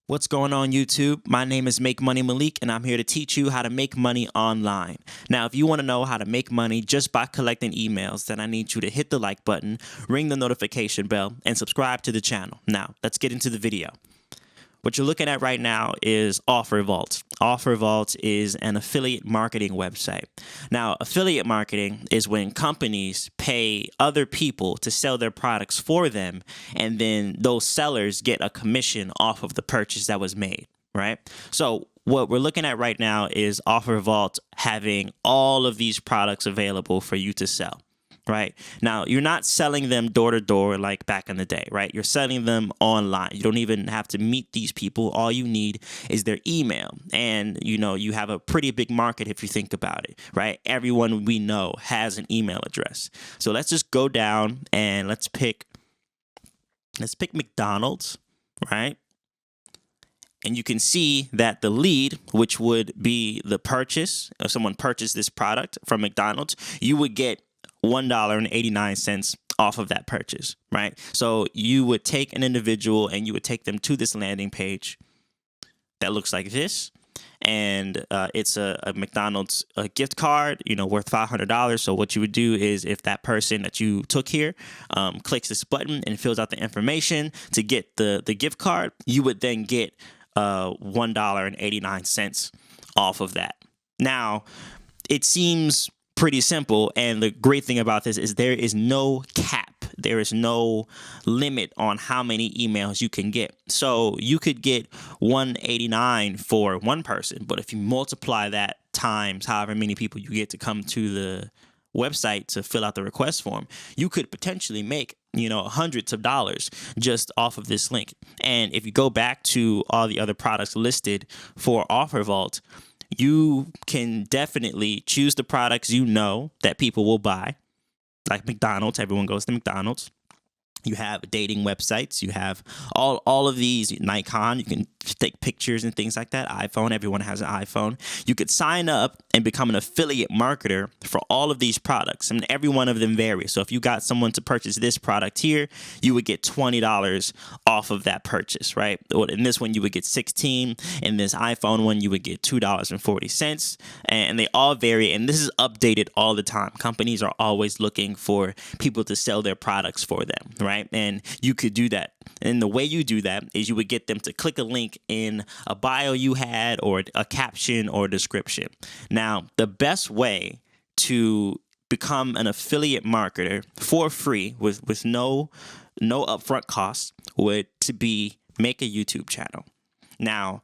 What's going on YouTube? My name is Make Money Malik and I'm here to teach you how to make money online. Now, if you want to know how to make money just by collecting emails, then I need you to hit the like button, ring the notification bell, and subscribe to the channel. Now, let's get into the video. What you're looking at right now is Offer Vault. Offer Vault is an affiliate marketing website. Now, affiliate marketing is when companies pay other people to sell their products for them, and then those sellers get a commission off of the purchase that was made, right? So what we're looking at right now is Offer Vault having all of these products available for you to sell. Right now, you're not selling them door to door like back in the day, right? You're selling them online. You don't even have to meet these people. All you need is their email. And, you have a pretty big market if you think about it, right? Everyone we know has an email address. So let's just go down and let's pick McDonald's, right? And you can see that the lead, which would be the purchase, if someone purchased this product from McDonald's, you would get $1.89 off of that purchase, right? So you would take an individual and you would take them to this landing page that looks like this. And it's a McDonald's gift card, worth $500. So what you would do is if that person that you took here clicks this button and fills out the information to get the gift card, you would then get $1.89 off of that. Now, it seems pretty simple, and the great thing about this is there is no cap. There is no limit on how many emails you can get. So you could get 189 for one person, but if you multiply that times however many people you get to come to the website to fill out the request form, you could potentially make hundreds of dollars just off of this link. And if you go back to all the other products listed for Offer Vault, you can definitely choose the products that people will buy, like McDonald's. Everyone goes to McDonald's. You have dating websites. You have all of these. Nikon. You can take pictures and things like that. iPhone. Everyone has an iPhone. You could sign up and become an affiliate marketer for all of these products. And every one of them varies. So if you got someone to purchase this product here, you would get $20 off of that purchase, right? In this one, you would get 16. In this iPhone one, you would get $2.40. And they all vary. And this is updated all the time. Companies are always looking for people to sell their products for them, right? And you could do that. And the way you do that is you would get them to click a link in a bio you had or a caption or a description. Now, the best way to become an affiliate marketer for free with no upfront costs would to be make a YouTube channel. Now,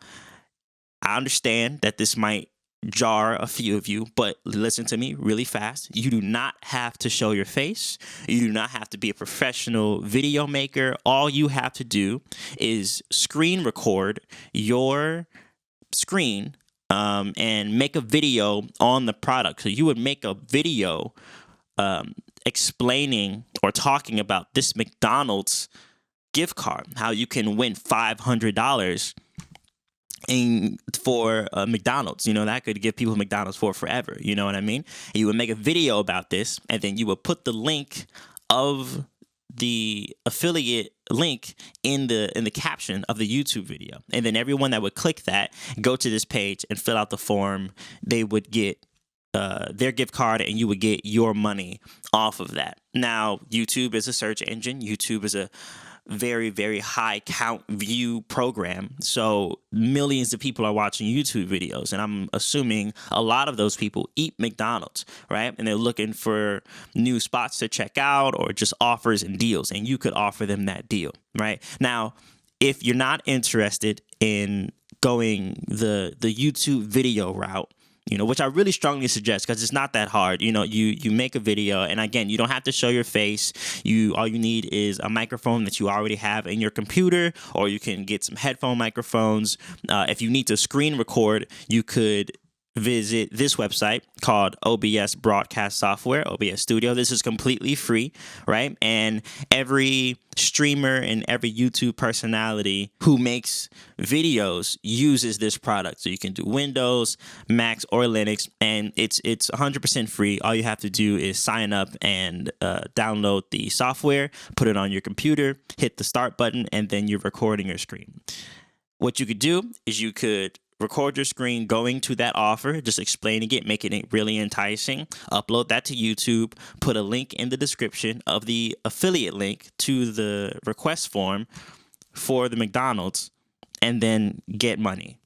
I understand that this might jar a few of you, but listen to me really fast. You do not have to show your face. You do not have to be a professional video maker. All you have to do is screen record your screen and make a video on the product. So you would make a video explaining or talking about this McDonald's gift card, how you can win $500 for McDonald's. That could give people McDonald's for forever. You know what I mean? And you would make a video about this, and then you would put the link of the affiliate link in the caption of the YouTube video, and then everyone that would click that, go to this page and fill out the form, they would get their gift card, and you would get your money off of that. Now, YouTube is a search engine. YouTube is a very, very high count view program. So millions of people are watching YouTube videos. And I'm assuming a lot of those people eat McDonald's, right? And they're looking for new spots to check out or just offers and deals. And you could offer them that deal, right? Now, if you're not interested in going the YouTube video route, which I really strongly suggest because it's not that hard. You make a video, and again, you don't have to show your face. All you need is a microphone that you already have in your computer, or you can get some headphone microphones. If you need to screen record, you could visit this website called OBS Broadcast Software, OBS Studio. This is completely free, right? And every streamer and every YouTube personality who makes videos uses this product. So you can do Windows, Macs, or Linux, and it's 100% free. All you have to do is sign up and download the software, put it on your computer, hit the start button, and then you're recording your screen. what you could do is you could record your screen going to that offer, just explaining it, making it really enticing, upload that to YouTube, put a link in the description of the affiliate link to the request form for the McDonald's, and then get money.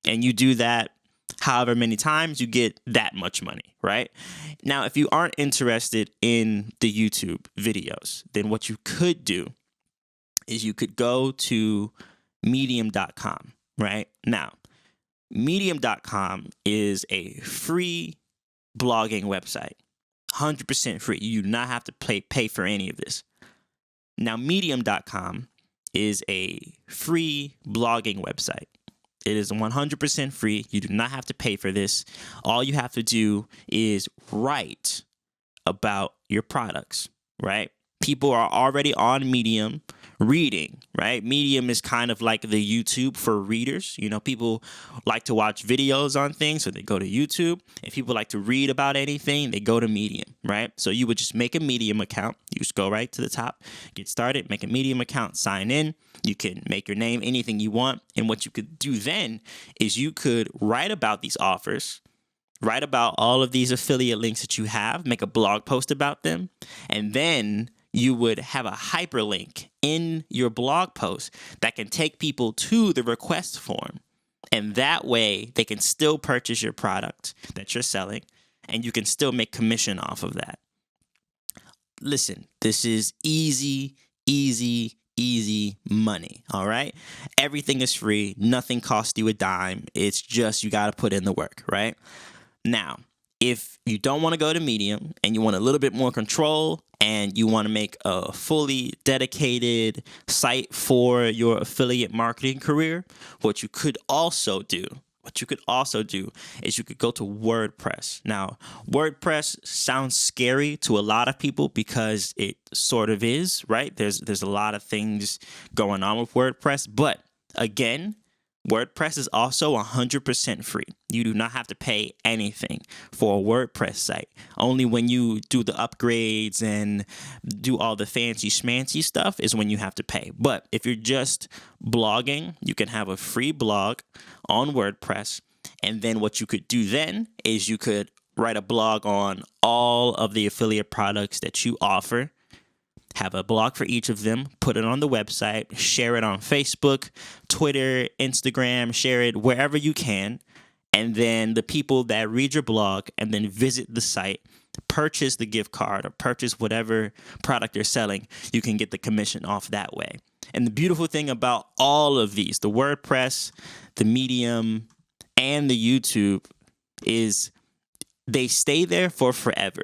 And you do that however many times, you get that much money, right? Now, if you aren't interested in the YouTube videos, then what you could do is you could go to medium.com, right? Now, medium.com is a free blogging website, 100% free. You do not have to pay for any of this. Now, medium.com is a free blogging website. It is 100% free. You do not have to pay for this. All you have to do is write about your products, right? People are already on Medium reading, right? Medium is kind of like the YouTube for readers. You know, people like to watch videos on things, so they go to YouTube. If people like to read about anything, they go to Medium, right? So you would just make a Medium account. You just go right to the top, get started, make a Medium account, sign in. You can make your name anything you want. And what you could do then is you could write about these offers, write about all of these affiliate links that you have, make a blog post about them, and then you would have a hyperlink in your blog post that can take people to the request form. And that way they can still purchase your product that you're selling, and you can still make commission off of that. Listen, this is easy money, all right? Everything is free. Nothing costs you a dime. It's just you got to put in the work, right? Now, if you don't want to go to Medium and you want a little bit more control and you want to make a fully dedicated site for your affiliate marketing career, what you could also do is you could go to WordPress. Now, WordPress sounds scary to a lot of people because it sort of is, right? There's a lot of things going on with WordPress, but again, WordPress is also 100% free. You do not have to pay anything for a WordPress site. Only when you do the upgrades and do all the fancy schmancy stuff is when you have to pay. But if you're just blogging, you can have a free blog on WordPress. And then what you could do then is you could write a blog on all of the affiliate products that you offer. Have a blog for each of them, put it on the website, share it on Facebook, Twitter, Instagram, share it wherever you can. And then the people that read your blog and then visit the site, purchase the gift card or purchase whatever product you're selling, you can get the commission off that way. And the beautiful thing about all of these, the WordPress, the Medium, and the YouTube, is they stay there for forever.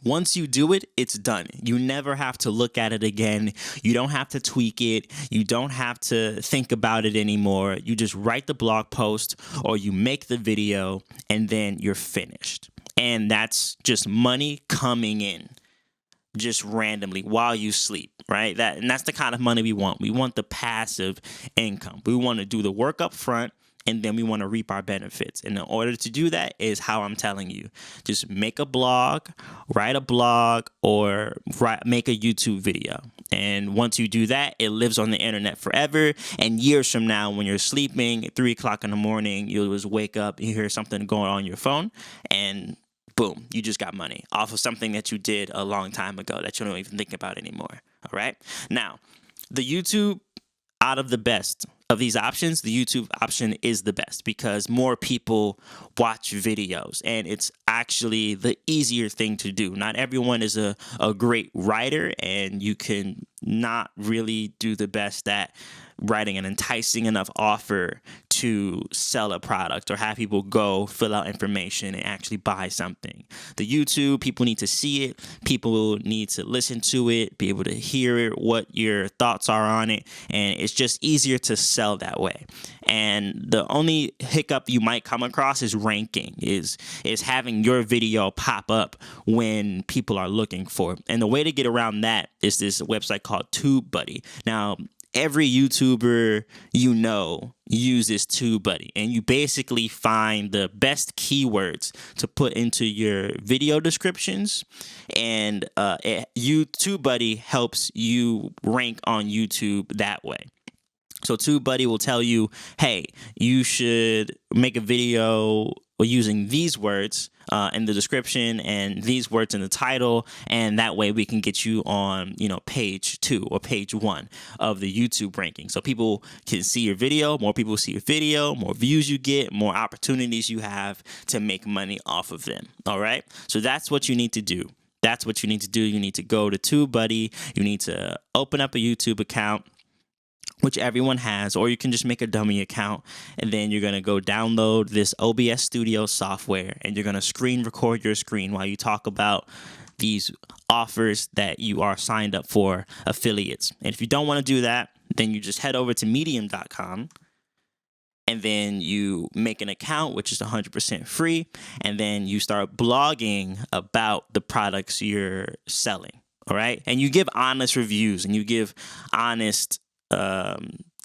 Once you do it, it's done. You never have to look at it again. You don't have to tweak it. You don't have to think about it anymore. You just write the blog post or you make the video and then you're finished. And that's just money coming in just randomly while you sleep, right? That's the kind of money we want. We want the passive income. We want to do the work up front, and then we want to reap our benefits. And in order to do that is how I'm telling you. Just make a blog, write a blog, or make a YouTube video. And once you do that, it lives on the internet forever. And years from now, when you're sleeping at 3 o'clock in the morning, you'll just wake up, you hear something going on your phone, and boom, you just got money off of something that you did a long time ago that you don't even think about anymore. All right? Now, the YouTube, out of the best of these options, the YouTube option is the best because more people watch videos and it's actually the easier thing to do. Not everyone is a great writer, and you can not really do the best at writing an enticing enough offer to sell a product or have people go fill out information and actually buy something. The YouTube, people need to see it. People need to listen to it, be able to hear it, what your thoughts are on it. And it's just easier to sell that way. And the only hiccup you might come across is ranking, is having your video pop up when people are looking for it. And the way to get around that is this website called TubeBuddy. Now, every YouTuber you know uses TubeBuddy, and you basically find the best keywords to put into your video descriptions, and TubeBuddy helps you rank on YouTube that way. So TubeBuddy will tell you, hey, you should make a video using these words in the description and these words in the title, and that way we can get you on, page 2 or page 1 of the YouTube ranking. So people can see your video, more people see your video, more views you get, more opportunities you have to make money off of them. All right. So that's what you need to do. That's what you need to do. You need to go to TubeBuddy. You need to open up a YouTube account, which everyone has, or you can just make a dummy account, and then you're going to go download this OBS Studio software, and you're going to screen record your screen while you talk about these offers that you are signed up for, affiliates. And if you don't want to do that, then you just head over to medium.com, and then you make an account, which is 100% free, and then you start blogging about the products you're selling, all right? And you give honest reviews, and you give honest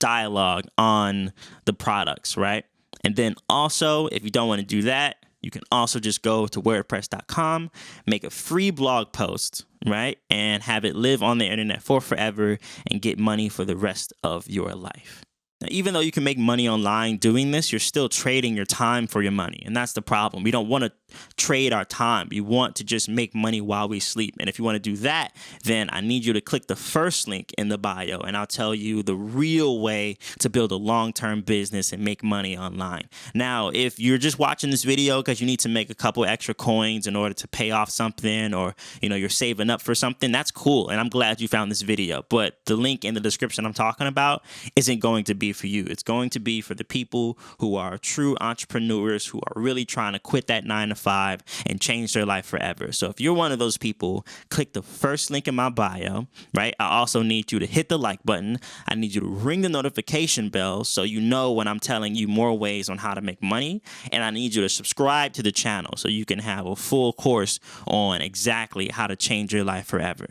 dialogue on the products, right? And then also, if you don't want to do that, you can also just go to wordpress.com, make a free blog post, right? And have it live on the internet for forever and get money for the rest of your life. Now, even though you can make money online doing this, you're still trading your time for your money. And that's the problem. We don't want to trade our time. We want to just make money while we sleep. And if you want to do that, then I need you to click the first link in the bio, and I'll tell you the real way to build a long-term business and make money online. Now, if you're just watching this video because you need to make a couple extra coins in order to pay off something, or you're saving up for something, that's cool. And I'm glad you found this video. But the link in the description I'm talking about isn't going to be for you. It's going to be for the people who are true entrepreneurs, who are really trying to quit that 9-to-5 and change their life forever. So if you're one of those people, click the first link in my bio, right? I also need you to hit the like button. I need you to ring the notification bell so you know when I'm telling you more ways on how to make money. And I need you to subscribe to the channel so you can have a full course on exactly how to change your life forever.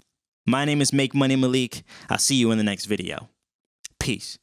My name is Make Money Malik. I'll see you in the next video. Peace.